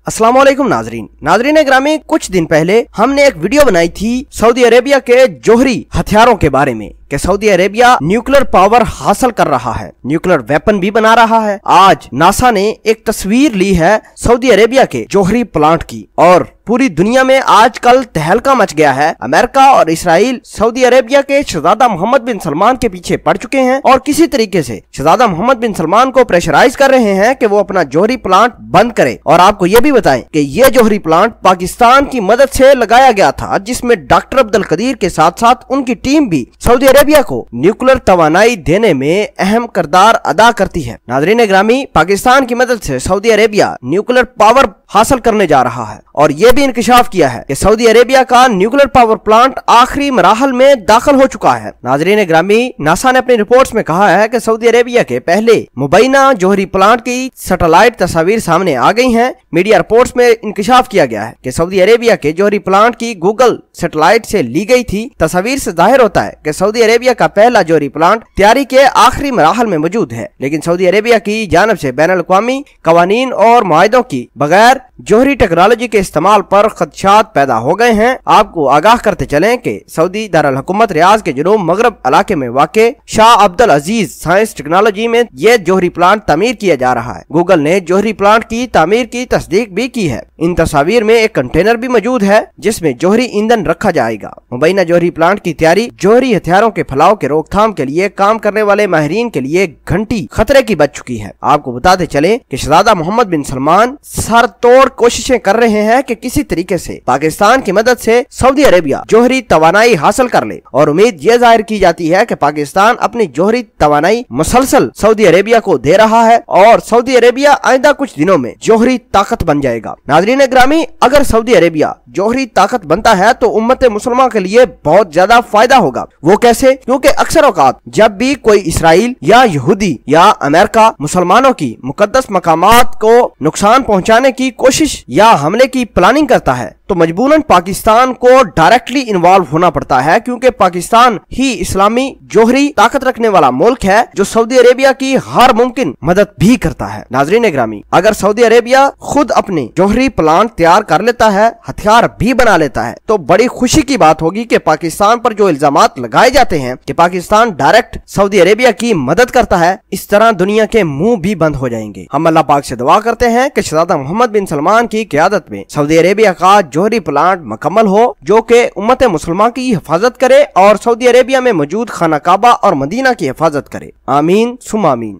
अस्सलाम वालेकुम नाजरीन ग्रामी, कुछ दिन पहले हमने एक वीडियो बनाई थी सऊदी अरेबिया के जोहरी हथियारों के बारे में कि सऊदी अरेबिया न्यूक्लियर पावर हासिल कर रहा है, न्यूक्लियर वेपन भी बना रहा है। आज नासा ने एक तस्वीर ली है सऊदी अरेबिया के जोहरी प्लांट की और पूरी दुनिया में आजकल तहलका मच गया है। अमेरिका और इसराइल सऊदी अरेबिया के शहजादा मोहम्मद बिन सलमान के पीछे पड़ चुके हैं और किसी तरीके से शहजादा मोहम्मद बिन सलमान को प्रेशराइज कर रहे हैं कि वो अपना जोहरी प्लांट बंद करे। और आपको ये भी बताएं कि ये जोहरी प्लांट पाकिस्तान की मदद से लगाया गया था, जिसमें डॉक्टर अब्दुल कदीर के साथ साथ उनकी टीम भी सऊदी अरेबिया को न्यूक्लियर तवानाई देने में अहम किरदार अदा करती है। नाज़रीन ग्रामी, पाकिस्तान की मदद से सऊदी अरेबिया न्यूक्लियर पावर हासिल करने जा रहा है और ये भी इंकशाफ किया है कि सऊदी अरेबिया का न्यूक्लियर पावर प्लांट आखिरी मराहल में दाखिल हो चुका है। नाज़रीन ग्रामी, नासा ने अपनी रिपोर्ट्स में कहा है कि सऊदी अरेबिया के पहले मुबैना जोहरी प्लांट की सैटेलाइट तस्वीर सामने आ गई हैं। मीडिया रिपोर्ट्स में इंकशाफ किया गया है कि सऊदी अरेबिया के जोहरी प्लांट की गूगल सैटेलाइट से ली गई थी। तस्वीर से जाहिर होता है कि सऊदी अरेबिया का पहला जोहरी प्लांट तैयारी के आखिरी मराहल में मौजूद है, लेकिन सऊदी अरेबिया की जानब से बैनुल अक़वामी कवानीन और मुआहदों की बगैर जोहरी टेक्नोलॉजी के इस्तेमाल पर खदशात पैदा हो गए हैं। आपको आगाह करते चलें कि सऊदी दारुल हुकूमत रियाज के जनूब मगरब इलाके में वाक़े शाह अब्दुल अजीज साइंस टेक्नोलॉजी में यह जोहरी प्लांट तामीर किया जा रहा है। गूगल ने जोहरी प्लांट की तामीर की तस्दीक भी की है। इन तस्वीर में एक कंटेनर भी मौजूद है जिसमें जोहरी ईंधन रखा जाएगा। मुबैना जोहरी प्लांट की तैयारी जोहरी हथियारों के फैलाव के रोकथाम के लिए काम करने वाले माहिरीन के लिए घंटी खतरे की बच चुकी है। आपको बताते चले कि शहजादा मोहम्मद बिन सलमान सर तोड़ कोशिशें कर रहे हैं कि किसी तरीके से पाकिस्तान की मदद से सऊदी अरेबिया जोहरी तवानाई हासिल कर ले और उम्मीद ये जाहिर की जाती है कि पाकिस्तान अपनी जोहरी तवानाई मुसलसल सऊदी अरेबिया को दे रहा है और सऊदी अरेबिया आइंदा कुछ दिनों में जोहरी ताकत बन जाएगा। नाज़रीन ग्रामी, अगर सऊदी अरेबिया जोहरी ताकत बनता है तो उम्मत मुसलमान के लिए बहुत ज्यादा फायदा होगा। वो कैसे? क्योंकि अक्सर औकात जब भी कोई इसराइल या यहूदी या अमेरिका मुसलमानों की मुकद्दस मकामात को नुकसान पहुंचाने की कोशिश या हमले की प्लानिंग करता है तो मजबूरन पाकिस्तान को डायरेक्टली इन्वॉल्व होना पड़ता है, क्योंकि पाकिस्तान ही इस्लामी जोहरी ताकत रखने वाला मुल्क है जो सऊदी अरेबिया की हर मुमकिन मदद भी करता है। नाज़रीन ग्रामी, अगर सऊदी अरेबिया खुद अपने जोहरी प्लांट तैयार कर लेता है, हथियार भी बना लेता है, तो बड़ी खुशी की बात होगी कि पाकिस्तान पर जो इल्जामात लगाए जाते हैं कि पाकिस्तान डायरेक्ट सऊदी अरेबिया की मदद करता है, इस तरह दुनिया के मुंह भी बंद हो जाएंगे। हम अल्लाह पाक से दुआ करते हैं कि शहजादा मोहम्मद बिन सलमान की क़यादत में सऊदी अरेबिया का जोहरी प्लांट मुकम्मल हो जो कि उम्मत मुसलमान की हिफाजत करे और सऊदी अरेबिया में मौजूद खाना काबा और मदीना की हिफाजत करे। आमीन सुम आमीन।